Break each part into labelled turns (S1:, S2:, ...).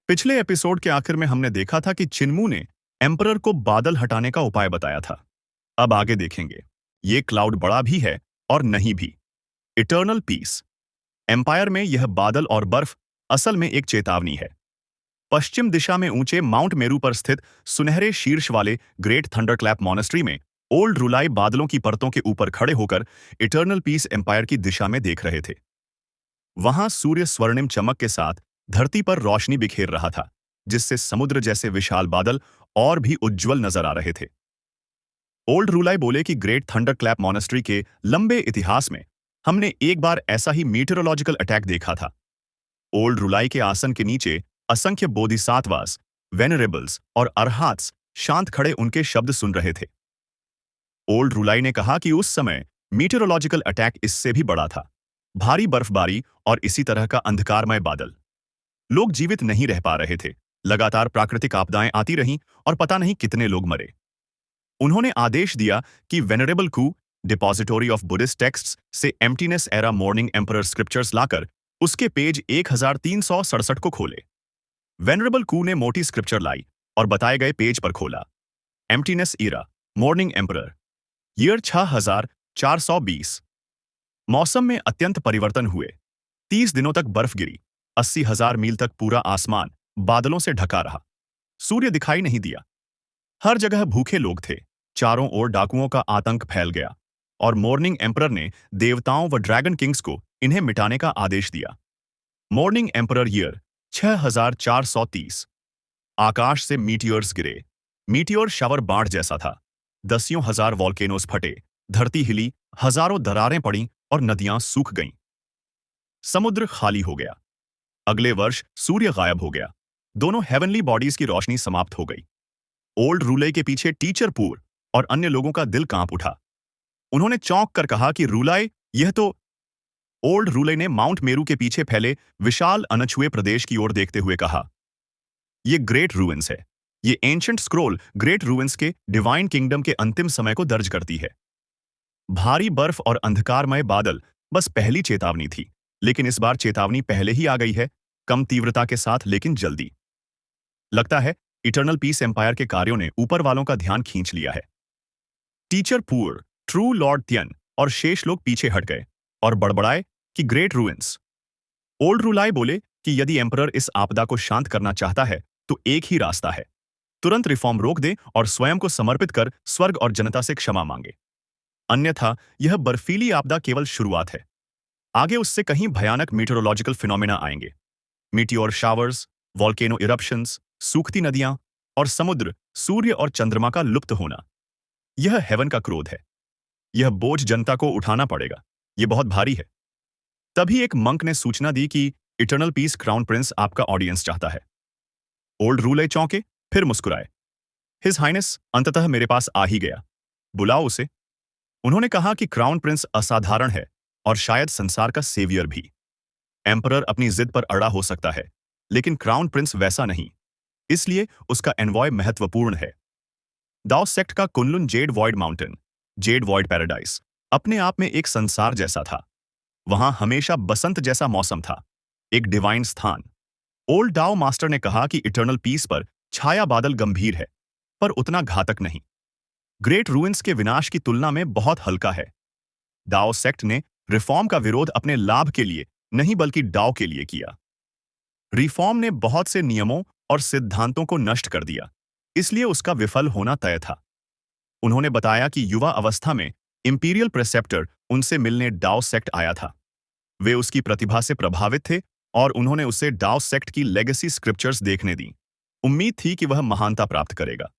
S1: पिछले एपिसोड के आखिर में हमने देखा था कि चिन्मू ने एम्परर को बादल हटाने का उपाय बताया था। अब आगे देखेंगे। ये क्लाउड बड़ा भी है और नहीं भी। Eternal peace. एम्पायर में यह बादल और बर्फ असल में एक चेतावनी है। पश्चिम दिशा में ऊंचे माउंट मेरू पर स्थित सुनहरे शीर्ष वाले ग्रेट थंडरक्लैप मॉनेस्ट्री में ओल्ड रुलाई बादलों की परतों के ऊपर खड़े होकर इटर्नल पीस एम्पायर की दिशा में देख रहे थे। वहां सूर्य स्वर्णिम चमक के साथ धरती पर रोशनी बिखेर रहा था, जिससे समुद्र जैसे विशाल बादल और भी उज्जवल नजर आ रहे थे। ओल्ड रूलाई बोले कि ग्रेट थंडरक्लैप मॉनेस्ट्री के लंबे इतिहास में हमने एक बार ऐसा ही मीटरोलॉजिकल अटैक देखा था। ओल्ड रूलाई के आसन के नीचे असंख्य बोधिसत्वास, वेनरेबल्स और अरहात्स शांत खड़े उनके शब्द सुन रहे थे। ओल्ड रूलाई ने कहा कि उस समय मीटरोलॉजिकल अटैक इससे भी बड़ा था। भारी बर्फबारी और इसी तरह का अंधकारमय बादल। लोग जीवित नहीं रह पा रहे थे। लगातार प्राकृतिक आपदाएं आती रहीं और पता नहीं कितने लोग मरे। उन्होंने आदेश दिया कि venerable Ku depository of Buddhist texts से emptiness era morning emperor scriptures लाकर उसके पेज 1367 को खोले। वेनरेबल कू ने मोटी स्क्रिप्चर लाई और बताए गए पेज पर खोला। Emptiness era morning emperor year 6420। मौसम में अत्यंत परिवर्तन हुए। 30 दिनों तक बर्फ गिरी। 80,000 मील तक पूरा आसमान बादलों से ढका रहा। सूर्य दिखाई नहीं दिया। हर जगह भूखे लोग थे। चारों ओर डाकुओं का आतंक फैल गया और मॉर्निंग एम्परर ने देवताओं व ड्रैगन किंग्स को इन्हें मिटाने का आदेश दिया। Morning emperor year 6430। आकाश से मीटियर्स गिरे। मीटियर शावर बाढ़ जैसा था। दसियों हजार वॉल्केनोस फटे। धरती हिली, हजारों दरारें पड़ी और नदियां सूख गईं। समुद्र खाली हो गया। अगले वर्ष सूर्य गायब हो गया। दोनों हेवनली बॉडीज की रोशनी समाप्त हो गई। ओल्ड रूले के पीछे टीचर पूर और अन्य लोगों का दिल कांप उठा। उन्होंने चौंक कर कहा कि रूलाए, यह तो। ओल्ड रूले ने माउंट मेरू के पीछे फैले विशाल अनछुए प्रदेश की ओर देखते हुए कहा, यह ग्रेट रूइंस है। ये एंशंट स्क्रोल ग्रेट रूइंस के डिवाइन किंगडम के अंतिम समय को दर्ज करती है। भारी बर्फ और अंधकारमय बादल बस पहली चेतावनी थी, लेकिन इस बार चेतावनी पहले ही आ गई है, कम तीव्रता के साथ लेकिन जल्दी। लगता है इटर्नल पीस एम्पायर के कार्यों ने ऊपर वालों का ध्यान खींच लिया है। टीचर पूर, ट्रू लॉर्ड त्यन और शेष लोग पीछे हट गए और बड़बड़ाए कि ग्रेट रूइंस। ओल्ड रूलाई बोले कि यदि एम्परर इस आपदा को शांत करना चाहता है तो एक ही रास्ता है, तुरंत रिफॉर्म रोक दे और स्वयं को समर्पित कर स्वर्ग और जनता से क्षमा मांगे। अन्यथा यह बर्फीली आपदा केवल शुरुआत है। आगे उससे कहीं भयानक मीटरोलॉजिकल फिनोमेना आएंगे। मीटियोर शावर्स, वॉल्केनो इरप्शंस, सूखती नदियां और समुद्र, सूर्य और चंद्रमा का लुप्त होना। यह हेवन का क्रोध है। यह बोझ जनता को उठाना पड़ेगा। यह बहुत भारी है। तभी एक मंक ने सूचना दी कि इटर्नल पीस क्राउन प्रिंस आपका ऑडियंस चाहता है। ओल्ड रूले चौंके, फिर मुस्कुराए। हिज हाइनेस अंततः मेरे पास आ ही गया। बुलाओ उसे। उन्होंने कहा कि क्राउन प्रिंस असाधारण है और शायद संसार का सेवियर भी। एम्परर अपनी जिद पर अड़ा हो सकता है, लेकिन क्राउन प्रिंस वैसा नहीं, इसलिए उसका एनवॉय महत्वपूर्ण है। दाओ सेक्ट का Kunlun Z void mountain, Z void paradise, अपने आप में एक संसार जैसा था। वहां हमेशा बसंत जैसा मौसम था, एक डिवाइन स्थान। ओल्ड डाओ मास्टर ने कहा कि इटर्नल पीस पर छाया बादल गंभीर है, पर उतना घातक नहीं। ग्रेट रूइंस के विनाश की तुलना में बहुत हल्का है। डाओ सेक्ट ने रिफॉर्म का विरोध अपने लाभ के लिए नहीं बल्कि डाओ के लिए किया। रिफॉर्म ने बहुत से नियमों और सिद्धांतों को नष्ट कर दिया, इसलिए उसका विफल होना तय था। उन्होंने बताया कि युवा अवस्था में इंपीरियल प्रेसेप्टर उनसे मिलने डाओ सेक्ट आया था। वे उसकी प्रतिभा से प्रभावित थे और उन्होंने उसे डाओ सेक्ट की लेगेसी स्क्रिप्चर्स देखने दी। उम्मीद थी कि वह महानता प्राप्त करेगा।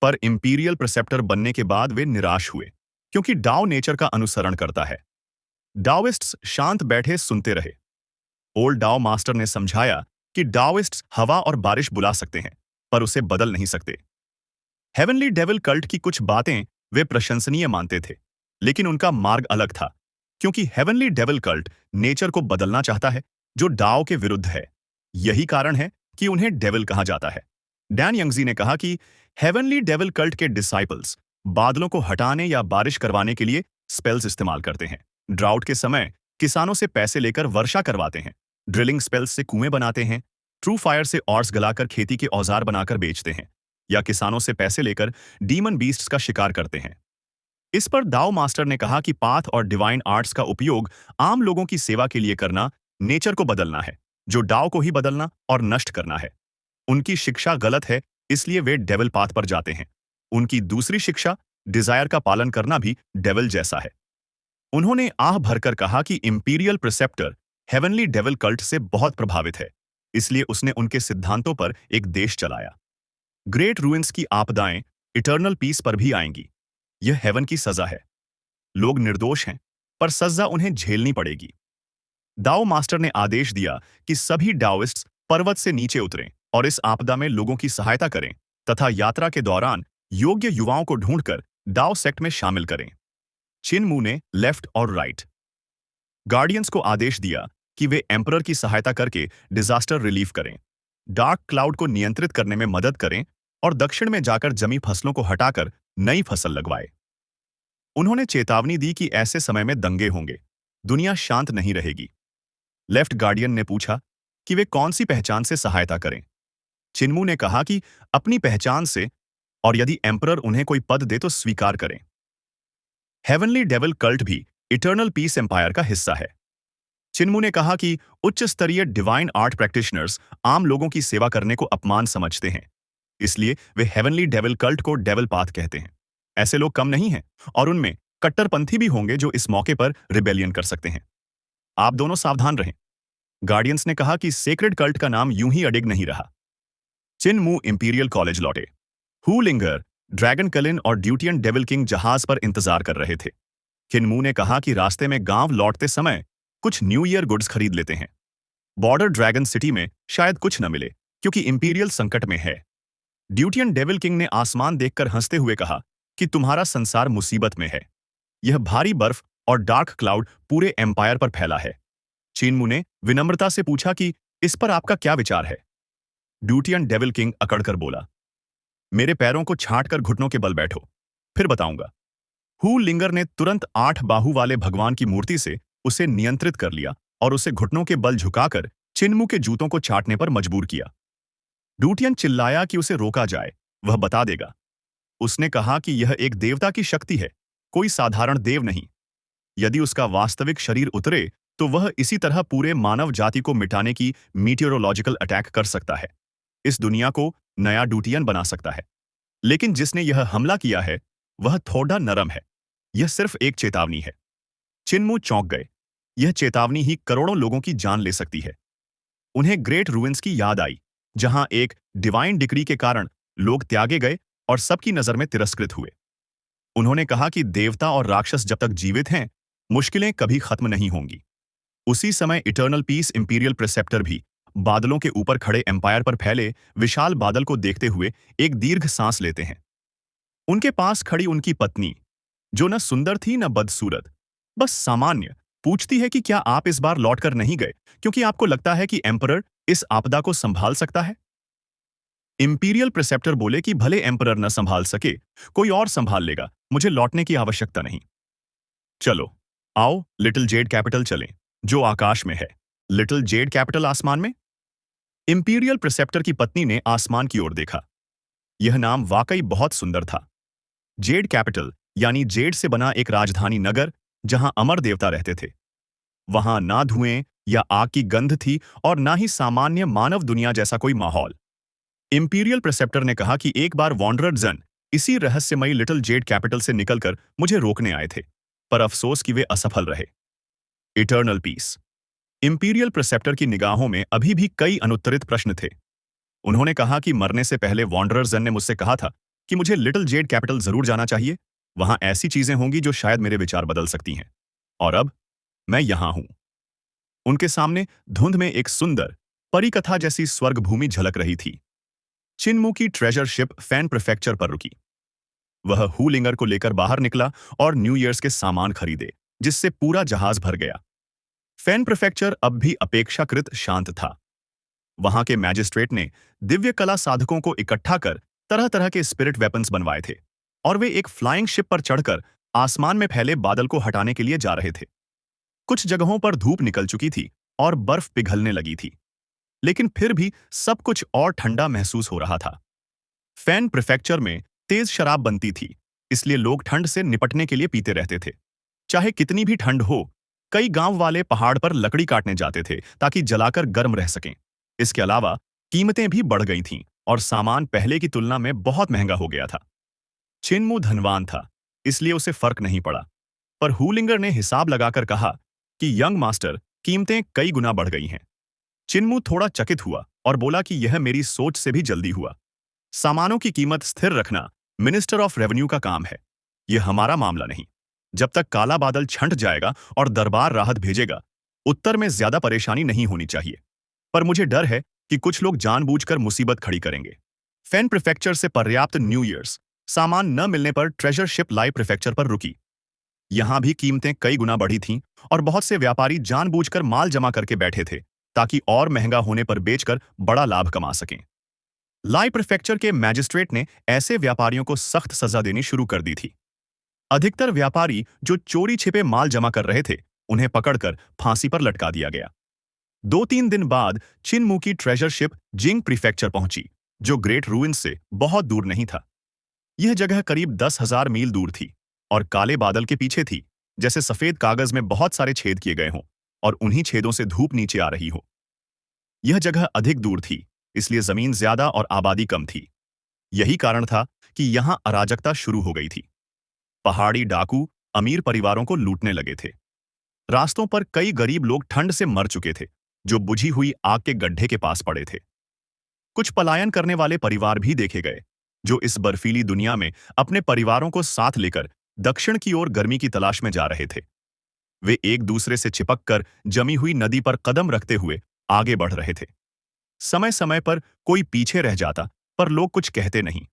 S1: पर इंपीरियल प्रेसेप्टर बनने के बाद वे निराश हुए, क्योंकि डाओ नेचर का अनुसरण करता है। डाओइस्ट्स शांत बैठे सुनते रहे। ओल्ड डाओ मास्टर ने समझाया कि डाओइस्ट्स हवा और बारिश बुला सकते हैं, पर उसे बदल नहीं सकते। हेवनली डेविल कल्ट की कुछ बातें वे प्रशंसनीय मानते थे, लेकिन उनका मार्ग अलग था, क्योंकि हेवनली डेविल कल्ट नेचर को बदलना चाहता है, जो डाओ के विरुद्ध है। यही कारण है कि उन्हें डेविल कहा जाता है। डैन यंगजी ने कहा कि हेवनली डेविल कल्ट के डिसाइपल्स बादलों को हटाने या बारिश करवाने के लिए स्पेल्स इस्तेमाल करते हैं। ड्राउट के समय किसानों से पैसे लेकर वर्षा करवाते हैं। ड्रिलिंग स्पेल्स से कुएं बनाते हैं। ट्रू फायर से ऑर्स गलाकर खेती के औजार बनाकर बेचते हैं, या किसानों से पैसे लेकर डीमन बीस्ट्स का शिकार करते हैं। इस पर दाओ मास्टर ने कहा कि पाथ और डिवाइन आर्ट्स का उपयोग आम लोगों की सेवा के लिए करना नेचर को बदलना है, जो डाओ को ही बदलना और नष्ट करना है। उनकी शिक्षा गलत है, इसलिए वे डेविल पाथ पर जाते हैं। उनकी दूसरी शिक्षा, डिजायर का पालन करना, भी डेविल जैसा है। उन्होंने आह भरकर कहा कि imperial preceptor heavenly devil cult से बहुत प्रभावित है, इसलिए उसने उनके सिद्धांतों पर एक देश चलाया। ग्रेट रूइंस की आपदाएं इटर्नल पीस पर भी आएंगी। यह हेवन की सजा है। लोग निर्दोष हैं, पर सजा उन्हें झेलनी पड़ेगी। दाओ मास्टर ने आदेश दिया कि सभी डाओइस्ट्स पर्वत से नीचे उतरें और इस आपदा में लोगों की सहायता करें, तथा यात्रा के दौरान योग्य युवाओं को ढूंढकर डाओ सेक्ट में शामिल करें। चिनमू ने लेफ्ट और राइट गार्डियंस को आदेश दिया कि वे एम्परर की सहायता करके डिजास्टर रिलीफ करें, डार्क क्लाउड को नियंत्रित करने में मदद करें और दक्षिण में जाकर जमी फसलों को हटाकर नई फसल लगवाए। उन्होंने चेतावनी दी कि ऐसे समय में दंगे होंगे, दुनिया शांत नहीं रहेगी। लेफ्ट गार्डियन ने पूछा कि वे कौन सी पहचान से सहायता करें। चिनमू ने कहा कि अपनी पहचान से, और यदि एम्परर उन्हें कोई पद दे तो स्वीकार करें। हेवनली डेविल कल्ट भी इटर्नल पीस एम्पायर का हिस्सा है। चिनमू ने कहा कि उच्च स्तरीय डिवाइन आर्ट प्रैक्टिशनर्स आम लोगों की सेवा करने को अपमान समझते हैं, इसलिए वे हेवनली डेविल कल्ट को डेविल पाथ कहते हैं। ऐसे लोग कम नहीं हैं, और उनमें कट्टरपंथी भी होंगे जो इस मौके पर रिबेलियन कर सकते हैं। आप दोनों सावधान रहें। गार्डियंस ने कहा कि सेक्रेड कल्ट का नाम यूं ही अडिग नहीं रहा। चिनमू इंपीरियल कॉलेज लौटे। हू लिंगर, ड्रैगन कलिन और ड्यूटियन डेविल किंग जहाज पर इंतजार कर रहे थे। चिनमू ने कहा कि रास्ते में गांव लौटते समय कुछ न्यू ईयर गुड्स खरीद लेते हैं। बॉर्डर ड्रैगन सिटी में शायद कुछ न मिले, क्योंकि इंपीरियल संकट में है। ड्यूटियन डेविल किंग ने आसमान देखकर हंसते हुए कहा कि तुम्हारा संसार मुसीबत में है। यह भारी बर्फ और डार्क क्लाउड पूरे एम्पायर पर फैला है। चिनमू ने विनम्रता से पूछा कि इस पर आपका क्या विचार है। ड्यूटियन डेविल किंग अकड़कर बोला, मेरे पैरों को छांटकर घुटनों के बल बैठो, फिर बताऊंगा। हू लिंगर ने तुरंत 8 बाहु वाले भगवान की मूर्ति से उसे नियंत्रित कर लिया और उसे घुटनों के बल झुकाकर चिनमू के जूतों को चाटने पर मजबूर किया। ड्यूटियन चिल्लाया कि उसे रोका जाए, वह बता देगा। उसने कहा कि यह एक देवता की शक्ति है, कोई साधारण देव नहीं। यदि उसका वास्तविक शरीर उतरे तो वह इसी तरह पूरे मानव जाति को मिटाने की मीटियोरोलॉजिकल अटैक कर सकता है, इस दुनिया को नया ड्यूटियन बना सकता है। लेकिन जिसने यह हमला किया है वह थोड़ा नरम है। यह सिर्फ एक चेतावनी है। चिनमू चौंक गए। यह चेतावनी ही करोड़ों लोगों की जान ले सकती है। उन्हें ग्रेट रूइंस की याद आई, जहां एक डिवाइन डिक्री के कारण लोग त्यागे गए और सबकी नजर में तिरस्कृत हुए। उन्होंने कहा कि देवता और राक्षस जब तक जीवित हैं, मुश्किलें कभी खत्म नहीं होंगी। उसी समय इटर्नल पीस इंपीरियल प्रिसेप्टर भी बादलों के ऊपर खड़े एम्पायर पर फैले विशाल बादल को देखते हुए एक दीर्घ सांस लेते हैं। उनके पास खड़ी उनकी पत्नी, जो न सुंदर थी न बदसूरत, बस सामान्य, पूछती है कि क्या आप इस बार लौटकर नहीं गए क्योंकि आपको लगता है कि एम्परर इस आपदा को संभाल सकता है। इंपीरियल प्रिसेप्टर बोले कि भले एम्परर न संभाल सके, कोई और संभाल लेगा, मुझे लौटने की आवश्यकता नहीं। चलो, आओ लिटिल जेड कैपिटल चलें, जो आकाश में है। लिटिल जेड कैपिटल आसमान में? इंपीरियल प्रिसेप्टर की पत्नी ने आसमान की ओर देखा। यह नाम वाकई बहुत सुंदर था। जेड कैपिटल यानी जेड से बना एक राजधानी नगर, जहां अमर देवता रहते थे। वहां ना धुएं या आग की गंध थी और ना ही सामान्य मानव दुनिया जैसा कोई माहौल। इंपीरियल प्रिसेप्टर ने कहा कि एक बार वॉन्डरर जन इसी रहस्यमयी लिटिल जेड कैपिटल से निकलकर मुझे रोकने आए थे, पर अफसोस कि वे असफल रहे। Eternal peace. इंपीरियल प्रिसेप्टर की निगाहों में अभी भी कई अनुत्तरित प्रश्न थे। उन्होंने कहा कि मरने से पहले वॉन्डरर जन ने मुझसे कहा था कि मुझे लिटिल जेड कैपिटल जरूर जाना चाहिए, वहां ऐसी चीजें होंगी जो शायद मेरे विचार बदल सकती हैं। और अब मैं यहां हूं। उनके सामने धुंध में एक सुंदर परिकथा जैसी स्वर्ग भूमि झलक रही थी। चिनमू की ट्रेजर शिप फैन प्रीफेक्चर पर रुकी। वह हुलिंगर को लेकर बाहर निकला और न्यू ईयर्स के सामान खरीदे, जिससे पूरा जहाज भर गया। फैन प्रीफेक्चर अब भी अपेक्षाकृत शांत था। वहां के मैजिस्ट्रेट ने दिव्य कला साधकों को इकट्ठा कर तरह तरह के स्पिरिट वेपन्स बनवाए थे, और वे एक फ्लाइंग शिप पर चढ़कर आसमान में फैले बादल को हटाने के लिए जा रहे थे। कुछ जगहों पर धूप निकल चुकी थी और बर्फ पिघलने लगी थी। लेकिन फिर भी सब कुछ और ठंडा महसूस हो रहा था। फैन प्रीफेक्चर में तेज शराब बनती थी, इसलिए लोग ठंड से निपटने के लिए पीते रहते थे। चाहे कितनी भी ठंड हो, कई गांव वाले पहाड़ पर लकड़ी काटने जाते थे ताकि जलाकर गर्म रह सकें। इसके अलावा कीमतें भी बढ़ गई थीं और सामान पहले की तुलना में बहुत महंगा हो गया था। चिन्मू धनवान था, इसलिए उसे फर्क नहीं पड़ा। पर हुलिंगर ने हिसाब लगाकर कहा कि यंग मास्टर, कीमतें कई गुना बढ़ गई हैं। चिन्मू थोड़ा चकित हुआ और बोला कि यह मेरी सोच से भी जल्दी हुआ। सामानों की कीमत स्थिर रखना मिनिस्टर ऑफ रेवेन्यू का काम है। यह हमारा मामला नहीं। जब तक काला बादल छंट जाएगा और दरबार राहत भेजेगा, उत्तर में ज्यादा परेशानी नहीं होनी चाहिए। पर मुझे डर है कि कुछ लोग जानबूझकर मुसीबत खड़ी करेंगे। फैन प्रीफेक्चर से पर्याप्त न्यू ईयर्स सामान न मिलने पर ट्रेजर शिप लाई प्रीफेक्चर पर रुकी। यहां भी कीमतें कई गुना बढ़ी थीं और बहुत से व्यापारी जानबूझकर माल जमा करके बैठे थे ताकि और महंगा होने पर बेचकर बड़ा लाभ कमा सकें। लाई प्रीफेक्चर के मैजिस्ट्रेट ने ऐसे व्यापारियों को सख्त सजा देनी शुरू कर दी थी। अधिकतर व्यापारी जो चोरी छिपे माल जमा कर रहे थे, उन्हें पकड़कर फांसी पर लटका दिया गया। 2-3 दिन बाद चिनमू की ट्रेजर शिप जिंग प्रीफेक्चर पहुंची, जो ग्रेट रूइन से बहुत दूर नहीं था। यह जगह करीब 10,000 मील दूर थी और काले बादल के पीछे थी, जैसे सफेद कागज में बहुत सारे छेद किए गए हों और उन्हीं छेदों से धूप नीचे आ रही हो। यह जगह अधिक दूर थी, इसलिए जमीन ज्यादा और आबादी कम थी। यही कारण था कि यहां अराजकता शुरू हो गई थी। पहाड़ी डाकू अमीर परिवारों को लूटने लगे थे। रास्तों पर कई गरीब लोग ठंड से मर चुके थे, जो बुझी हुई आग के गड्ढे के पास पड़े थे। कुछ पलायन करने वाले परिवार भी देखे गए, जो इस बर्फीली दुनिया में अपने परिवारों को साथ लेकर दक्षिण की ओर गर्मी की तलाश में जा रहे थे। वे एक दूसरे से चिपक कर जमी हुई नदी पर कदम रखते हुए आगे बढ़ रहे थे। समय समय पर कोई पीछे रह जाता, पर लोग कुछ कहते नहीं।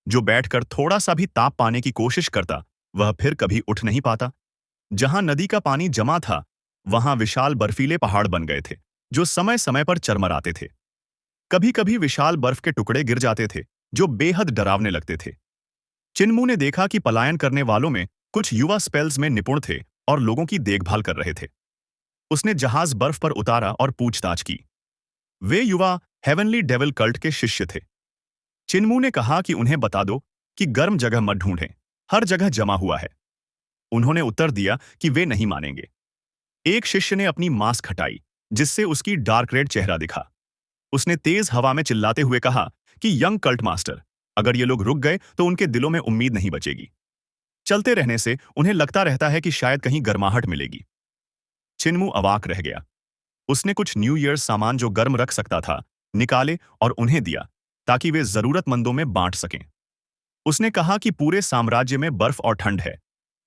S1: जो बैठकर थोड़ा सा भी ताप पाने की कोशिश करता, वह फिर कभी उठ नहीं पाता। जहां नदी का पानी जमा था, वहां विशाल बर्फीले पहाड़ बन गए थे, जो समय समय पर चरमराते थे। कभी कभी विशाल बर्फ के टुकड़े गिर जाते थे, जो बेहद डरावने लगते थे। चिन्मू ने देखा कि पलायन करने वालों में कुछ युवा स्पेल्स में निपुण थे और लोगों की देखभाल कर रहे थे। उसने जहाज बर्फ पर उतारा और पूछताछ की। वे युवा हेवनली डेविल कल्ट के शिष्य थे। चिन्मू ने कहा कि उन्हें बता दो कि गर्म जगह मत ढूंढें, हर जगह जमा हुआ है। उन्होंने उत्तर दिया कि वे नहीं मानेंगे। एक शिष्य ने अपनी मास्क हटाई, जिससे उसकी डार्क रेड चेहरा दिखा। उसने तेज हवा में चिल्लाते हुए कहा कि यंग कल्ट मास्टर, अगर ये लोग रुक गए तो उनके दिलों में उम्मीद नहीं बचेगी। चलते रहने से उन्हें लगता रहता है कि शायद कहीं गर्माहट मिलेगी। चिन्मू अवाक रह गया। उसने कुछ न्यू ईयर सामान जो गर्म रख सकता था निकाले और उन्हें दिया, ताकि वे जरूरतमंदों में बांट सकें। उसने कहा कि पूरे साम्राज्य में बर्फ और ठंड है।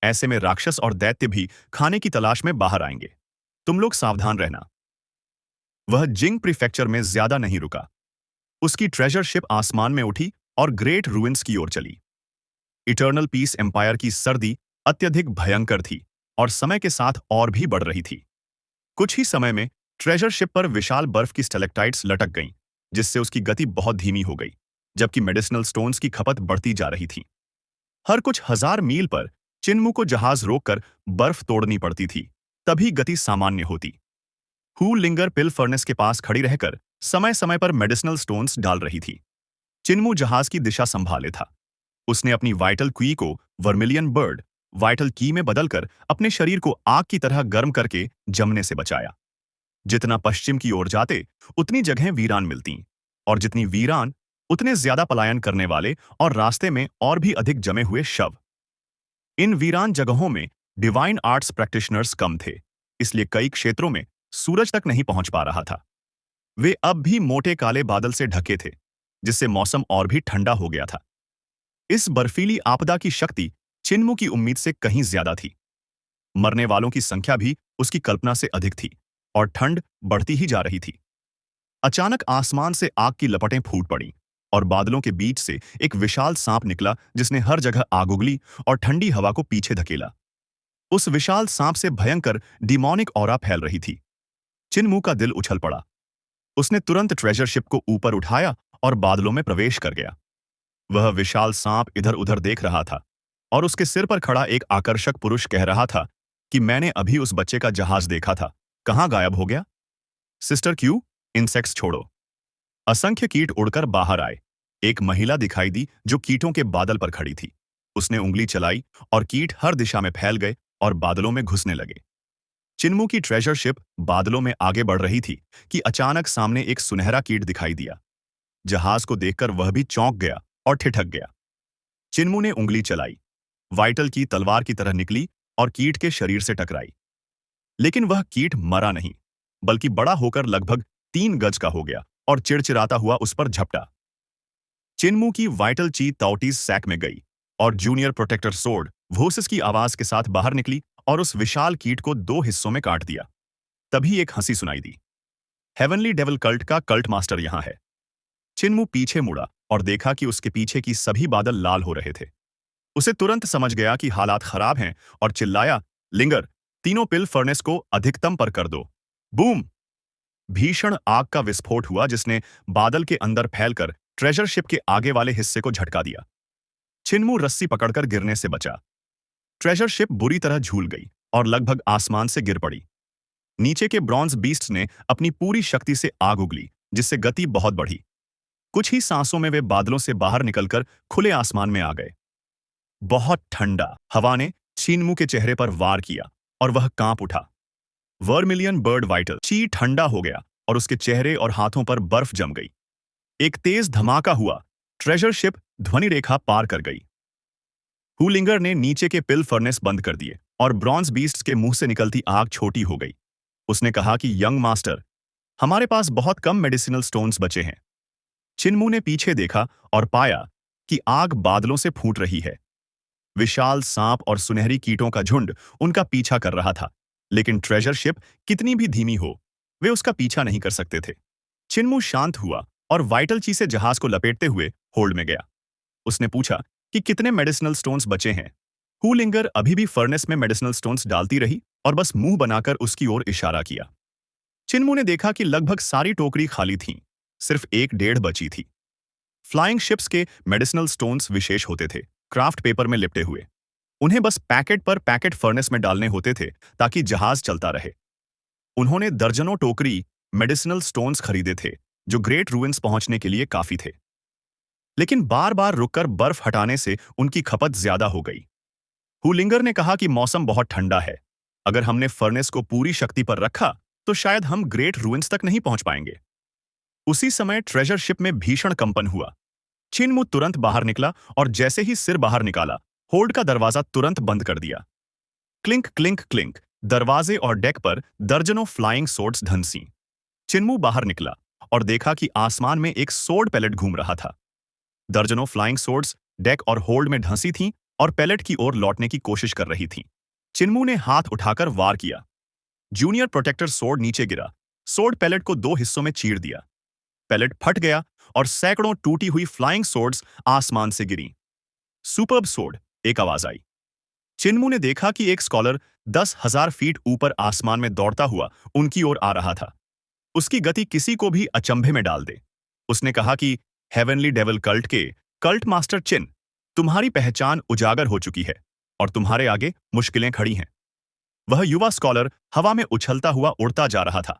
S1: ऐसे में राक्षस और दैत्य भी खाने की तलाश में बाहर आएंगे। तुम लोग सावधान रहना। वह जिंग प्रीफेक्चर में ज्यादा नहीं रुका। उसकी ट्रेजर शिप आसमान में उठी और ग्रेट रूइंस की ओर चली। इटर्नल पीस एम्पायर की सर्दी अत्यधिक भयंकर थी और समय के साथ और भी बढ़ रही थी। कुछ ही समय में ट्रेजर शिप पर विशाल बर्फ की स्टेलेक्टाइट्स लटक गईं, जिससे उसकी गति बहुत धीमी हो गई, जबकि मेडिसिनल स्टोन्स की खपत बढ़ती जा रही थी। हर कुछ हजार मील पर चिन्मू को जहाज रोककर बर्फ तोड़नी पड़ती थी, तभी गति सामान्य होती। हू लिंगर पिल फर्नेस के पास खड़ी रहकर समय समय पर मेडिसिनल स्टोन्स डाल रही थी। चिन्मू जहाज की दिशा संभाले था। उसने अपनी वाइटल की को वर्मिलियन बर्ड वाइटल की में बदलकर अपने शरीर को आग की तरह गर्म करके जमने से बचाया। जितना पश्चिम की ओर जाते, उतनी जगहें वीरान मिलती, और जितनी वीरान, उतने ज्यादा पलायन करने वाले और रास्ते में और भी अधिक जमे हुए शव। इन वीरान जगहों में डिवाइन आर्ट्स प्रैक्टिशनर्स कम थे, इसलिए कई क्षेत्रों में सूरज तक नहीं पहुंच पा रहा था। वे अब भी मोटे काले बादल से ढके थे, जिससे मौसम और भी ठंडा हो गया था। इस बर्फीली आपदा की शक्ति चिन्मू की उम्मीद से कहीं ज्यादा थी। मरने वालों की संख्या भी उसकी कल्पना से अधिक थी और ठंड बढ़ती ही जा रही थी। अचानक आसमान से आग की लपटें फूट पड़ीं और बादलों के बीच से एक विशाल सांप निकला, जिसने हर जगह आग उगली और ठंडी हवा को पीछे धकेला। उस विशाल सांप से भयंकर डिमोनिक ऑरा फैल रही थी। चिन्मू का दिल उछल पड़ा। उसने तुरंत ट्रेजर शिप को ऊपर उठाया और बादलों में प्रवेश कर गया। वह विशाल सांप इधर उधर देख रहा था और उसके सिर पर खड़ा एक आकर्षक पुरुष कह रहा था कि मैंने अभी उस बच्चे का जहाज देखा था, कहां गायब हो गया? सिस्टर क्यू, इंसेक्ट्स छोड़ो। असंख्य कीट उड़कर बाहर आए। एक महिला दिखाई दी जो कीटों के बादल पर खड़ी थी। उसने उंगली चलाई और कीट हर दिशा में फैल गए और बादलों में घुसने लगे। चिन्मू की ट्रेजर शिप बादलों में आगे बढ़ रही थी कि अचानक सामने एक सुनहरा कीट दिखाई दिया। जहाज को देखकर वह भी चौंक गया और ठिठक गया। चिन्मू ने उंगली चलाई। वाइटल की तलवार की तरह निकली और कीट के शरीर से टकराई। लेकिन वह कीट मरा नहीं, बल्कि बड़ा होकर लगभग 3 गज का हो गया और चिड़चिड़ाता हुआ उस पर झपटा। चिन्मू की वाइटल ची ताउटीज सैक में गई और जूनियर प्रोटेक्टर सोर्ड वोसिस की आवाज के साथ बाहर निकली और उस विशाल कीट को 2 हिस्सों में काट दिया। तभी एक हंसी सुनाई दी। हेवनली डेविल कल्ट का कल्ट मास्टर यहां है। चिन्मू पीछे मुड़ा और देखा कि उसके पीछे की सभी बादल लाल हो रहे थे। उसे तुरंत समझ गया कि हालात खराब हैं और चिल्लाया, लिंगर, तीनों पिल फर्नेस को अधिकतम पर कर दो। बूम! भीषण आग का विस्फोट हुआ जिसने बादल के अंदर फैलकर ट्रेजर शिप के आगे वाले हिस्से को झटका दिया। चिन्मू रस्सी पकड़कर गिरने से बचा। ट्रेजर शिप बुरी तरह झूल गई और लगभग आसमान से गिर पड़ी। नीचे के ब्रॉन्ज बीस्ट्स ने अपनी पूरी शक्ति से आग उगली, जिससे गति बहुत बढ़ी। कुछ ही सांसों में वे बादलों से बाहर निकलकर खुले आसमान में आ गए। बहुत ठंडा हवा ने चिन्मू के चेहरे पर वार किया और वह कांप उठा। वर्मिलियन बर्ड वाइटल ची ठंडा हो गया और उसके चेहरे और हाथों पर बर्फ जम गई। एक तेज धमाका हुआ। ट्रेजर शिप ध्वनि रेखा पार कर गई। हुलिंगर ने नीचे के पिल फर्नेस बंद कर दिए और ब्रॉन्ज बीस्ट्स के मुंह से निकलती आग छोटी हो गई। उसने कहा कि यंग मास्टर, हमारे पास बहुत कम मेडिसिनल स्टोन्स बचे हैं। चिन्मू ने पीछे देखा और पाया कि आग बादलों से फूट रही है। विशाल सांप और सुनहरी कीटों का झुंड उनका पीछा कर रहा था, लेकिन ट्रेजर शिप कितनी भी धीमी हो, वे उसका पीछा नहीं कर सकते थे। चिन्मू शांत हुआ और वाइटल ची से जहाज को लपेटते हुए होल्ड में गया। उसने पूछा कि कितने मेडिसिनल स्टोन्स बचे हैं। हुलिंगर अभी भी फर्नेस में मेडिसिनल स्टोन्स डालती रही और बस मुंह बनाकर उसकी ओर इशारा किया। चिन्मू ने देखा कि लगभग सारी टोकरी खाली थी, सिर्फ 1-1.5 बची थी। फ्लाइंग शिप्स के मेडिसिनल स्टोन्स विशेष होते थे, क्राफ्ट पेपर में लिपटे हुए। उन्हें बस पैकेट पर पैकेट फर्नेस में डालने होते थे ताकि जहाज चलता रहे। उन्होंने दर्जनों टोकरी मेडिसिनल स्टोन्स खरीदे थे, जो ग्रेट रूइंस पहुंचने के लिए काफी थे। लेकिन बार बार रुककर बर्फ हटाने से उनकी खपत ज्यादा हो गई। हुलिंगर ने कहा कि मौसम बहुत ठंडा है। अगर हमने फर्नेस को पूरी शक्ति पर रखा तो शायद हम ग्रेट रूइंस तक नहीं पहुंच पाएंगे। उसी समय ट्रेजर शिप में भीषण कंपन हुआ। चिन्मू तुरंत बाहर निकला और जैसे ही सिर बाहर निकाला, होल्ड का दरवाजा तुरंत बंद कर दिया। क्लिंक क्लिंक क्लिंक, दरवाजे और डेक पर दर्जनों फ्लाइंग सोर्ड्स धंसी। चिन्मू बाहर निकला और देखा कि आसमान में एक सोर्ड पैलेट घूम रहा था। दर्जनों फ्लाइंग सोर्ड्स डेक और होल्ड में ढंसी थीं और पैलेट की ओर लौटने की कोशिश कर रही थीं। चिन्मू ने हाथ उठाकर वार किया। जूनियर प्रोटेक्टर सोर्ड नीचे गिरा। सोर्ड पैलेट को 2 हिस्सों में चीर दिया। पैलेट फट गया और सैकड़ों टूटी हुई फ्लाइंग सोर्ड्स आसमान से गिरी। सुपर्ब सोर्ड, एक आवाज आई। चिन्मू ने देखा कि एक स्कॉलर 10,000 फीट ऊपर आसमान में दौड़ता हुआ उनकी ओर आ रहा था। उसकी गति किसी को भी अचंभे में डाल दे। उसने कहा कि हेवनली डेविल कल्ट के कल्ट मास्टर चिन, तुम्हारी पहचान उजागर हो चुकी है और तुम्हारे आगे मुश्किलें खड़ी हैं। वह युवा स्कॉलर हवा में उछलता हुआ उड़ता जा रहा था।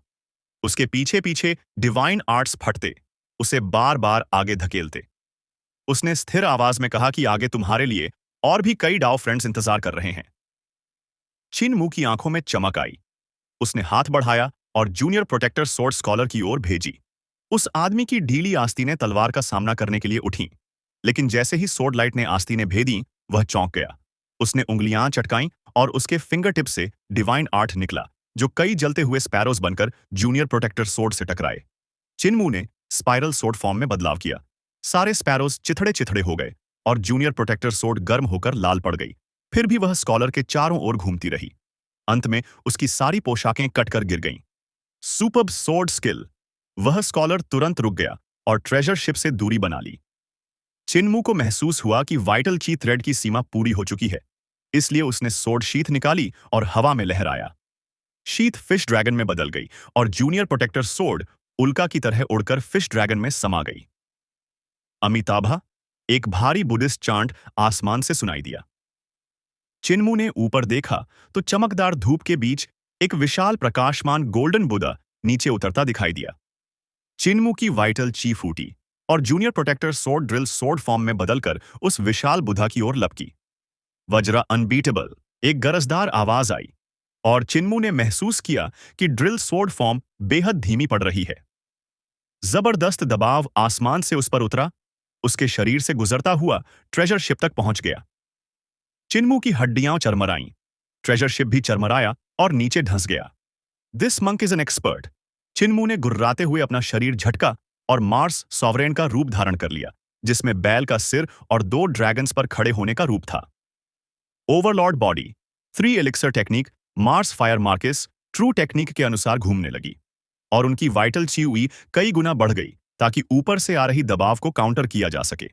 S1: उसके पीछे पीछे डिवाइन आर्ट्स फटते, उसे बार बार आगे धकेलते। उसने स्थिर आवाज में कहा कि आगे तुम्हारे लिए और भी कई डाओ फ्रेंड्स इंतजार कर रहे हैं। चिन्मू की आंखों में चमक आई। उसने हाथ बढ़ाया और जूनियर प्रोटेक्टर सोर्ड स्कॉलर की ओर भेजी। उस आदमी की ढीली आस्तीनें तलवार का सामना करने के लिए उठीं, लेकिन जैसे ही सोर्ड लाइट ने आस्तीनें भेदी, वह चौंक गया। उसने उंगलियां चटकाईं और उसके फिंगर टिप से डिवाइन आर्ट निकला, जो कई जलते हुए स्पैरोज बनकर जूनियर प्रोटेक्टर सोर्ड से टकराए। चिन्मू ने स्पाइरल सोर्ड फॉर्म में बदलाव किया। सारे स्पैरोज चिथड़े चिथड़े हो गए और जूनियर प्रोटेक्टर सोर्ड गर्म होकर लाल पड़ गई। फिर भी वह स्कॉलर के चारों ओर घूमती रही। अंत में उसकी सारी पोशाकें कटकर गिर गईं। Superb sword skill. वह स्कॉलर तुरंत रुक गया और ट्रेजर शिप से दूरी बना ली। चिन्मू को महसूस हुआ कि वाइटल ची थ्रेड की सीमा पूरी हो चुकी है, इसलिए उसने सोर्ड शीथ निकाली और हवा में लहराया। शीथ फिश ड्रैगन में बदल गई और जूनियर प्रोटेक्टर सोर्ड उल्का की तरह उड़कर फिश ड्रैगन में समा गई। अमिताभा, एक भारी बुद्धिस्ट चांट आसमान से सुनाई दिया। चिन्मू ने ऊपर देखा तो चमकदार धूप के बीच एक विशाल प्रकाशमान गोल्डन बुद्धा नीचे उतरता दिखाई दिया। चिन्मू की वाइटल ची फूटी और junior protector sword drill sword form में बदलकर उस विशाल बुधा की ओर लपकी। वज्रा अनबीटेबल, एक गरजदार आवाज आई और चिन्मू ने महसूस किया कि ड्रिल सोर्ड फॉर्म बेहद धीमी पड़ रही है। जबरदस्त दबाव आसमान से उस पर उतरा, उसके शरीर से गुजरता हुआ ट्रेजर शिप तक पहुंच गया। चिन्मू की हड्डियां चरमराईं, ट्रेजर शिप भी चरमराया और नीचे धंस गया। This monk is an expert. Chinmu ने गुर्राते हुए अपना शरीर झटका और मार्स सॉवरेन का रूप धारण कर लिया, जिसमें बैल का सिर और 2 ड्रैगन्स पर खड़े होने का रूप था। Overlord body 3 elixir technique Mars fire Marxist true technique के अनुसार घूमने लगी और उनकी वाइटल ची कई गुना बढ़ गई ताकि ऊपर से आ रही दबाव को काउंटर किया जा सके।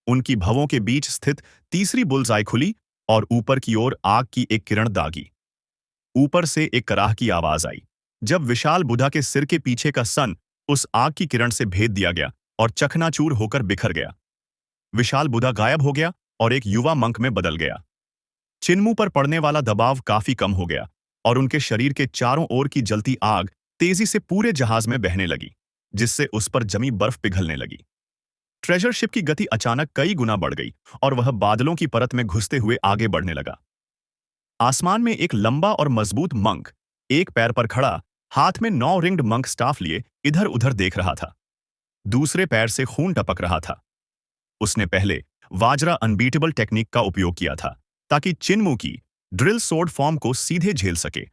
S1: उनकी भवों के बीच स्थित तीसरी बुल्सआई खुली और ऊपर की ओर आग की एक किरण दागी। ऊपर से एक कराह की आवाज आई जब विशाल बुधा के सिर के पीछे का सन उस आग की किरण से भेद दिया गया और चकनाचूर होकर बिखर गया। विशाल बुधा गायब हो गया और एक युवा मंक में बदल गया। चिन्मू पर पड़ने वाला दबाव काफी कम हो गया और उनके शरीर के चारों ओर की जलती आग तेजी से पूरे जहाज में बहने लगी, जिससे उस पर जमी बर्फ पिघलने लगी। ट्रेजर शिप की गति अचानक कई गुना बढ़ गई और वह बादलों की परत में घुसते हुए आगे बढ़ने लगा। आसमान में एक लंबा और मजबूत मंक एक पैर पर खड़ा, हाथ में 9 रिंग्ड मंक स्टाफ लिए इधर उधर देख रहा था। दूसरे पैर से खून टपक रहा था। उसने पहले वाजरा अनबीटेबल टेक्निक का उपयोग किया था ताकि चिन्मू की ड्रिल सोर्ड फॉर्म को सीधे झेल सके,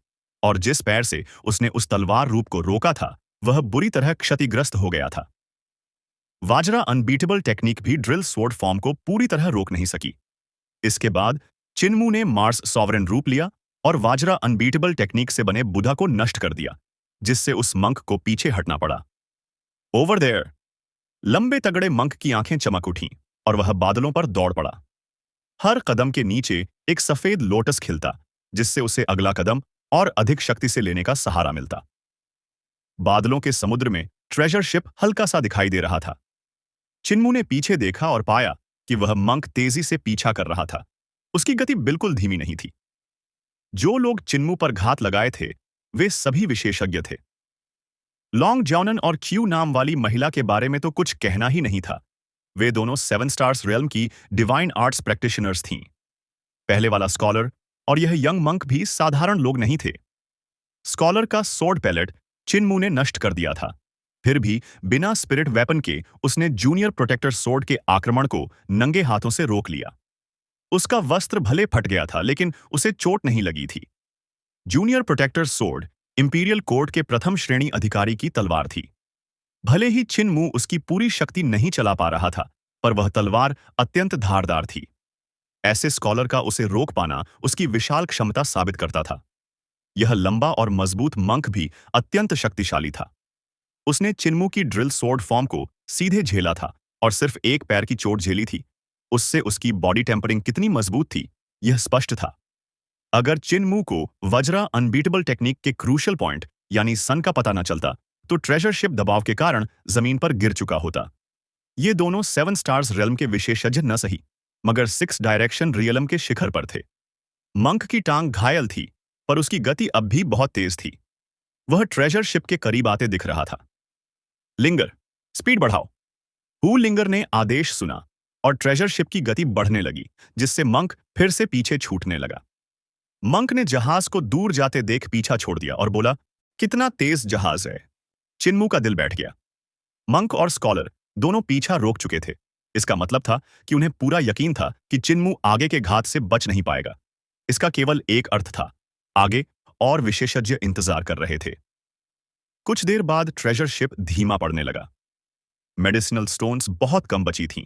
S1: और जिस पैर से उसने उस तलवार रूप को रोका था वह बुरी तरह क्षतिग्रस्त हो गया था। वाजरा अनबीटेबल टेक्निक भी ड्रिल सोर्ड फॉर्म को पूरी तरह रोक नहीं सकी। इसके बाद चिन्मू ने मार्स सॉवरेन रूप लिया और वाजरा अनबीटेबल टेक्निक से बने बुधा को नष्ट कर दिया, जिससे उस मंक को पीछे हटना पड़ा। ओवर देयर, लंबे तगड़े मंक की आंखें चमक उठीं और वह बादलों पर दौड़ पड़ा। हर कदम के नीचे एक सफेद लोटस खिलता, जिससे उसे अगला कदम और अधिक शक्ति से लेने का सहारा मिलता। बादलों के समुद्र में ट्रेजर शिप हल्का सा दिखाई दे रहा था। चिन्मू ने पीछे देखा और पाया कि वह मंक तेजी से पीछा कर रहा था। उसकी गति बिल्कुल धीमी नहीं थी। जो लोग चिन्मू पर घात लगाए थे वे सभी विशेषज्ञ थे। लॉन्ग जॉनन और क्यू नाम वाली महिला के बारे में तो कुछ कहना ही नहीं था। वे दोनों 7 स्टार्स रियल्म की डिवाइन आर्ट्स प्रैक्टिशनर्स थीं। पहले वाला स्कॉलर और यह यंग मंक भी साधारण लोग नहीं थे। स्कॉलर का सोर्ड पैलेट चिन्मू ने नष्ट कर दिया था। फिर भी बिना स्पिरिट वेपन के उसने जूनियर प्रोटेक्टर सोर्ड के आक्रमण को नंगे हाथों से रोक लिया। उसका वस्त्र भले फट गया था लेकिन उसे चोट नहीं लगी थी। Junior protector sword imperial court के प्रथम श्रेणी अधिकारी की तलवार थी। भले ही चिन्मू उसकी पूरी शक्ति नहीं चला पा रहा था, पर वह तलवार अत्यंत धारदार थी। ऐसे स्कॉलर का उसे रोक पाना उसकी विशाल क्षमता साबित करता था। यह लंबा और मजबूत मंक भी अत्यंत शक्तिशाली था। उसने चिन्मू की ड्रिल सोर्ड फॉर्म को सीधे झेला था और सिर्फ एक पैर की चोट झेली थी। उससे उसकी बॉडी टेम्परिंग कितनी मजबूत थी यह स्पष्ट था। अगर चिन्मू को वज्रा अनबीटेबल टेक्निक के क्रूशल पॉइंट यानी सन का पता न चलता तो ट्रेजर शिप दबाव के कारण जमीन पर गिर चुका होता। ये दोनों 7 स्टार्स रियल्म के विशेषज्ञ न सही मगर 6 डायरेक्शन रियल्म के शिखर पर थे। मंक की टांग घायल थी पर उसकी गति अब भी बहुत तेज थी। वह ट्रेजर शिप के करीब आते दिख रहा था। लिंगर, स्पीड बढ़ाओ। हू लिंगर ने आदेश सुना और ट्रेजर शिप की गति बढ़ने लगी, जिससे मंक फिर से पीछे छूटने लगा। मंक ने जहाज को दूर जाते देख पीछा छोड़ दिया और बोला, कितना तेज जहाज है। चिन्मू का दिल बैठ गया। मंक और स्कॉलर दोनों पीछा रोक चुके थे। इसका मतलब था कि उन्हें पूरा यकीन था कि चिन्मू आगे के घात से बच नहीं पाएगा। इसका केवल एक अर्थ था, आगे और विशेषज्ञ इंतजार कर रहे थे। कुछ देर बाद ट्रेजर शिप धीमा पड़ने लगा। मेडिसिनल स्टोन्स बहुत कम बची थीं।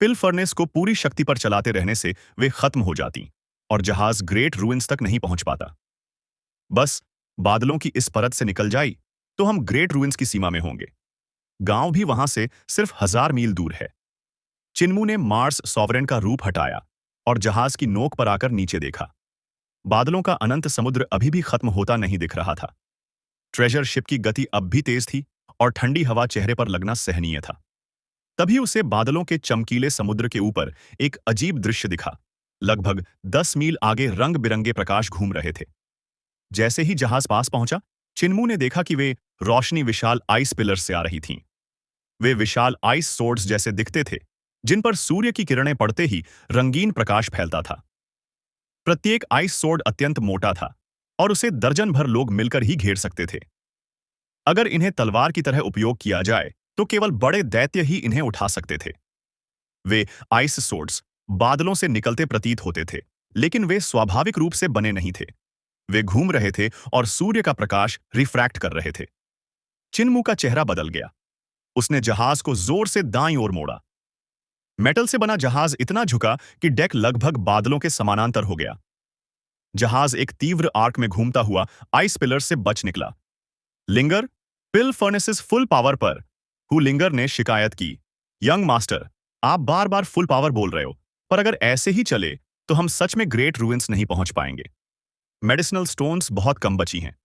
S1: पिल फर्नेस को पूरी शक्ति पर चलाते रहने से वे खत्म हो जाती और जहाज ग्रेट रूइंस तक नहीं पहुंच पाता। बस बादलों की इस परत से निकल जाई तो हम ग्रेट रूइंस की सीमा में होंगे। गांव भी वहां से सिर्फ 1000 मील दूर है। चिन्मू ने मार्स सॉवरेन का रूप हटाया और जहाज की नोक पर आकर नीचे देखा। बादलों का अनंत समुद्र अभी भी खत्म होता नहीं दिख रहा था। ट्रेजर शिप की गति अब भी तेज थी और ठंडी हवा चेहरे पर लगना सहनीय था। तभी उसे बादलों के चमकीले समुद्र के ऊपर एक अजीब दृश्य दिखा। लगभग 10 मील आगे रंग बिरंगे प्रकाश घूम रहे थे। जैसे ही जहाज पास पहुंचा, चिन्मू ने देखा कि वे रोशनी विशाल आइस पिलर्स से आ रही थी। वे विशाल आइस सोर्ड्स जैसे दिखते थे, जिन पर सूर्य की किरणें पड़ते ही रंगीन प्रकाश फैलता था। प्रत्येक आइस सोर्ड अत्यंत मोटा था और उसे दर्जन भर लोग मिलकर ही घेर सकते थे। अगर इन्हें तलवार की तरह उपयोग किया जाए तो केवल बड़े दैत्य ही इन्हें उठा सकते थे। वे आइस सोर्ड्स बादलों से निकलते प्रतीत होते थे, लेकिन वे स्वाभाविक रूप से बने नहीं थे। वे घूम रहे थे और सूर्य का प्रकाश रिफ्रैक्ट कर रहे थे। चिन्मू का चेहरा बदल गया। उसने जहाज को जोर से दाईं ओर मोड़ा। मेटल से बना जहाज इतना झुका कि डेक लगभग बादलों के समानांतर हो गया। जहाज एक तीव्र आर्क में घूमता हुआ आइस पिलर से बच निकला। लिंगर, पिल फर्नेसेस फुल पावर पर। हु लिंगर ने शिकायत की। यंग मास्टर, आप बार बार फुल पावर बोल रहे हो, पर अगर ऐसे ही चले तो हम सच में ग्रेट रूइंस नहीं पहुंच पाएंगे। मेडिसिनल स्टोन्स बहुत कम बची हैं।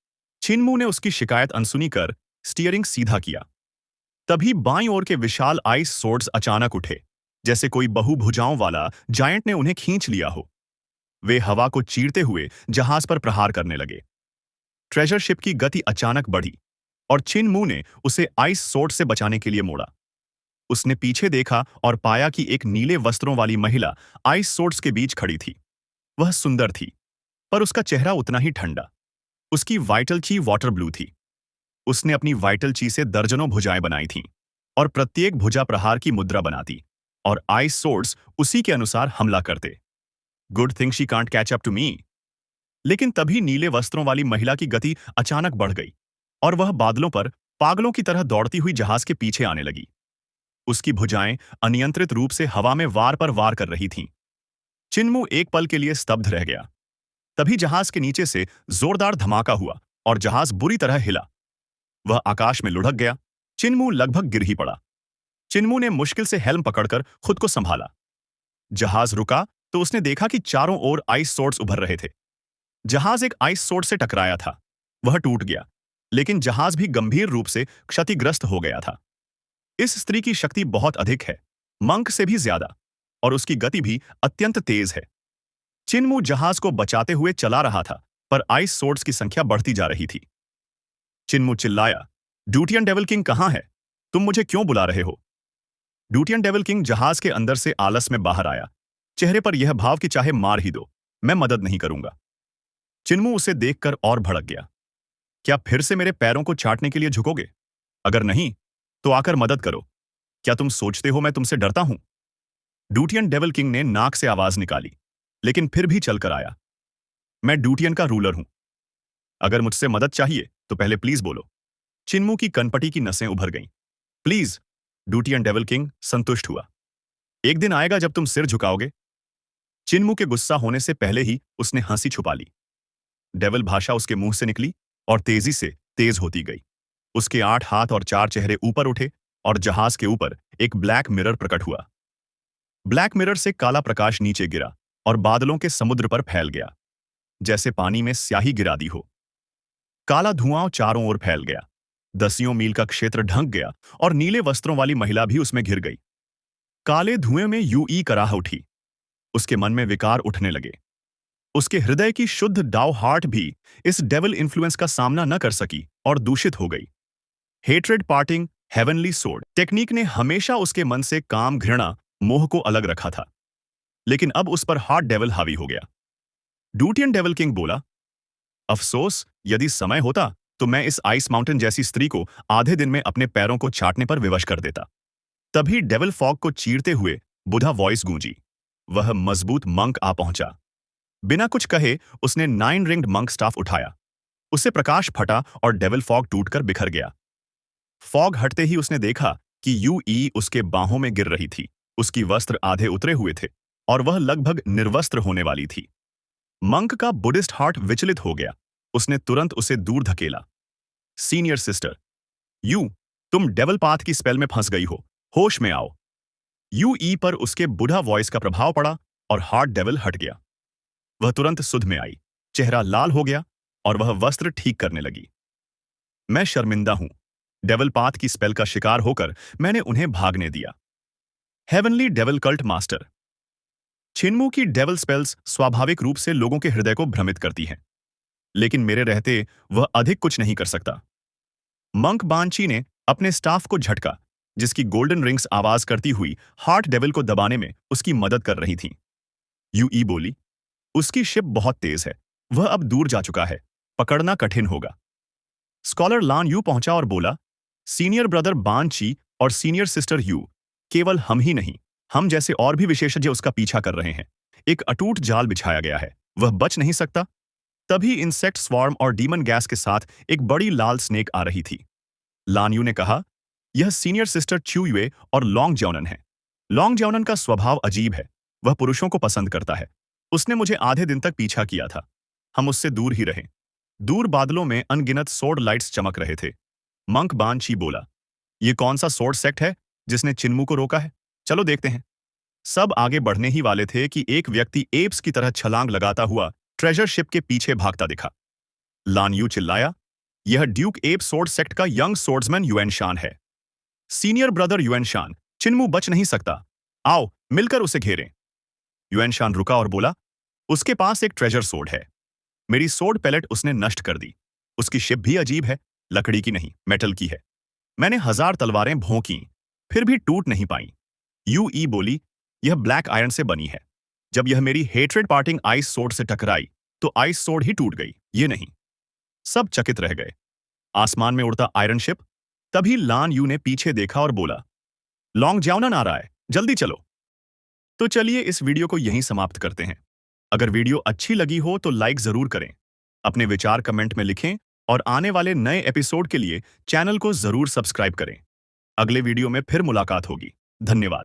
S1: छिनमू ने उसकी शिकायत अनसुनी कर स्टीयरिंग सीधा किया। तभी बाईं ओर के विशाल आइस सोर्ड्स अचानक उठे, जैसे कोई बहुभुजाओं वाला जायंट ने उन्हें खींच लिया हो। वे हवा को चीरते हुए जहाज पर प्रहार करने लगे। ट्रेजर शिप की गति अचानक बढ़ी और छिनमू ने उसे आइस सोर्ड से बचाने के लिए मोड़ा। उसने पीछे देखा और पाया कि एक नीले वस्त्रों वाली महिला आइस सोर्ड्स के बीच खड़ी थी। वह सुंदर थी, पर उसका चेहरा उतना ही ठंडा। उसकी वाइटल ची वाटर ब्लू थी। उसने अपनी वाइटल ची से दर्जनों भुजाएं बनाई थीं और प्रत्येक भुजा प्रहार की मुद्रा बनाती और आइस सोर्ड्स उसी के अनुसार हमला करते। Good thing she can't catch up to me. लेकिन तभी नीले वस्त्रों वाली महिला की गति अचानक बढ़ गई और वह बादलों पर पागलों की तरह दौड़ती हुई जहाज के पीछे आने लगी। उसकी भुजाएं अनियंत्रित रूप से हवा में वार पर वार कर रही थीं। चिन्मू एक पल के लिए स्तब्ध रह गया। तभी जहाज के नीचे से जोरदार धमाका हुआ और जहाज बुरी तरह हिला। वह आकाश में लुढ़क गया। चिन्मू लगभग गिर ही पड़ा। चिन्मू ने मुश्किल से हेल्म पकड़कर खुद को संभाला। जहाज रुका तो उसने देखा कि चारों ओर आइस सोर्ड्स उभर रहे थे। जहाज एक आइस सोर्ड से टकराया था। वह टूट गया, लेकिन जहाज भी गंभीर रूप से क्षतिग्रस्त हो गया था। इस स्त्री की शक्ति बहुत अधिक है, मंक से भी ज्यादा, और उसकी गति भी अत्यंत तेज है। चिन्मू जहाज को बचाते हुए चला रहा था, पर आइस सोर्ड्स की संख्या बढ़ती जा रही थी। चिन्मू चिल्लाया, ड्यूटियन डेविल किंग कहां है? तुम मुझे क्यों बुला रहे हो? ड्यूटियन डेविल किंग जहाज के अंदर से आलस में बाहर आया, चेहरे पर यह भाव कि चाहे मार ही दो, मैं मदद नहीं करूंगा। चिन्मू उसे देखकर और भड़क गया। क्या फिर से मेरे पैरों को चाटने के लिए झुकोगे? अगर नहीं, तो आकर मदद करो। क्या तुम सोचते हो मैं तुमसे डरता हूं? ड्यूटियन डेविल किंग ने नाक से आवाज निकाली, लेकिन फिर भी चलकर आया। मैं ड्यूटियन का रूलर हूं। अगर मुझसे मदद चाहिए तो पहले प्लीज बोलो। चिन्मू की कनपटी की नसें उभर गईं। प्लीज, ड्यूटियन डेविल किंग संतुष्ट हुआ। एक दिन आएगा जब तुम सिर झुकाओगे। चिन्मू के गुस्सा होने से पहले ही उसने हंसी छुपा ली। डेविल भाषा उसके मुंह से निकली और तेजी से तेज होती गई। उसके 8 हाथ और 4 चेहरे ऊपर उठे और जहाज के ऊपर एक ब्लैक मिरर प्रकट हुआ। ब्लैक मिरर से काला प्रकाश नीचे गिरा और बादलों के समुद्र पर फैल गया, जैसे पानी में स्याही गिरा दी हो। काला धुआं चारों ओर फैल गया। 10 मील का क्षेत्र ढंक गया और नीले वस्त्रों वाली महिला भी उसमें घिर गई। काले धुएं में यूई कराह उठी। उसके मन में विकार उठने लगे। उसके हृदय की शुद्ध डाउ हार्ट भी इस डेविल इन्फ्लुएंस का सामना न कर सकी और दूषित हो गई। Hatred parting heavenly sword technique ने हमेशा उसके मन से काम, घृणा, मोह को अलग रखा था, लेकिन अब उस पर हार्ट डेविल हावी हो गया। ड्यूटियन डेविल किंग बोला, अफसोस, यदि समय होता तो मैं इस आइस माउंटेन जैसी स्त्री को आधे दिन में अपने पैरों को चाटने पर विवश कर देता। तभी डेविल फॉग को चीरते हुए बुधा वॉइस गूंजी। वह मजबूत मंक आ पहुंचा। बिना कुछ कहे उसने 9 रिंग्ड मंक स्टाफ उठाया। उससे प्रकाश फटा और डेविल फॉग टूटकर बिखर गया। फॉग हटते ही उसने देखा कि यूई उसके बाहों में गिर रही थी। उसकी वस्त्र आधे उतरे हुए थे और वह लगभग निर्वस्त्र होने वाली थी। मंक का बुद्धिस्ट हार्ट विचलित हो गया। उसने तुरंत उसे दूर धकेला। सीनियर सिस्टर, तुम डेविल पाथ की स्पेल में फंस गई हो, होश में आओ। यूई पर उसके बुढ़ा वॉइस का प्रभाव पड़ा और हार्ट डेविल हट गया। वह तुरंत सुध में आई, चेहरा लाल हो गया और वह वस्त्र ठीक करने लगी। मैं शर्मिंदा हूं। डेविल पाथ की स्पेल का शिकार होकर मैंने उन्हें भागने दिया। Heavenly devil cult master. Chinmu की डेविल स्पेल्स स्वाभाविक रूप से लोगों के हृदय को भ्रमित करती हैं, लेकिन मेरे रहते वह अधिक कुछ नहीं कर सकता। मंक बांची ने अपने स्टाफ को झटका, जिसकी गोल्डन रिंग्स आवाज करती हुई हार्ट डेविल को दबाने में उसकी मदद कर रही थी। यूई बोली, उसकी शिप बहुत तेज है, वह अब दूर जा चुका है, पकड़ना कठिन होगा। स्कॉलर लान यू पहुंचा और बोला, सीनियर ब्रदर बान ची और सीनियर सिस्टर यू, केवल हम ही नहीं, हम जैसे और भी विशेषज्ञ उसका पीछा कर रहे हैं। एक अटूट जाल बिछाया गया है, वह बच नहीं सकता। तभी इंसेक्ट स्वार्म और डीमन गैस के साथ एक बड़ी लाल स्नेक आ रही थी। लान यू ने कहा, यह सीनियर सिस्टर च्यू युए और लॉन्ग ज्योनन है। लॉन्ग ज्योनन का स्वभाव अजीब है, वह पुरुषों को पसंद करता है। उसने मुझे आधे दिन तक पीछा किया था। हम उससे दूर ही रहे। दूर बादलों में अनगिनत सोर्ड लाइट्स चमक रहे थे। मंक बान ची बोला, ये कौन सा सोर्ड सेक्ट है जिसने चिन्मू को रोका है? चलो देखते हैं। सब आगे बढ़ने ही वाले थे कि एक व्यक्ति एप्स की तरह छलांग लगाता हुआ ट्रेजर शिप के पीछे भागता दिखा। लान यू चिल्लाया, यह ड्यूक एप सोर्ड सेक्ट का यंग सोर्ड्समैन युएनशान है। सीनियर ब्रदर युएनशान, चिन्मू बच नहीं सकता। आओ मिलकर उसे घेरें। युएनशान रुका और बोला, उसके पास एक ट्रेजर सोर्ड है। मेरी सोर्ड पैलेट उसने नष्ट कर दी। उसकी शिप भी अजीब है, लकड़ी की नहीं, मेटल की है। मैंने 1000 तलवारें भोंकी, फिर भी टूट नहीं पाई। यूई बोली, यह ब्लैक आयरन से बनी है। जब यह मेरी हेट्रेड पार्टिंग आइस सोर्ड से टकराई तो आइस सोर्ड ही टूट गई, ये नहीं। सब चकित रह गए। आसमान में उड़ता आयरन शिप। तभी लान यू ने पीछे देखा और बोला, लॉन्ग ज्याओनन आ रहा है, जल्दी चलो। तो चलिए इस वीडियो को यहीं समाप्त करते हैं। अगर वीडियो अच्छी लगी हो तो लाइक जरूर करें, अपने विचार कमेंट में लिखें और आने वाले नए एपिसोड के लिए चैनल को जरूर सब्सक्राइब करें। अगले वीडियो में फिर मुलाकात होगी। धन्यवाद।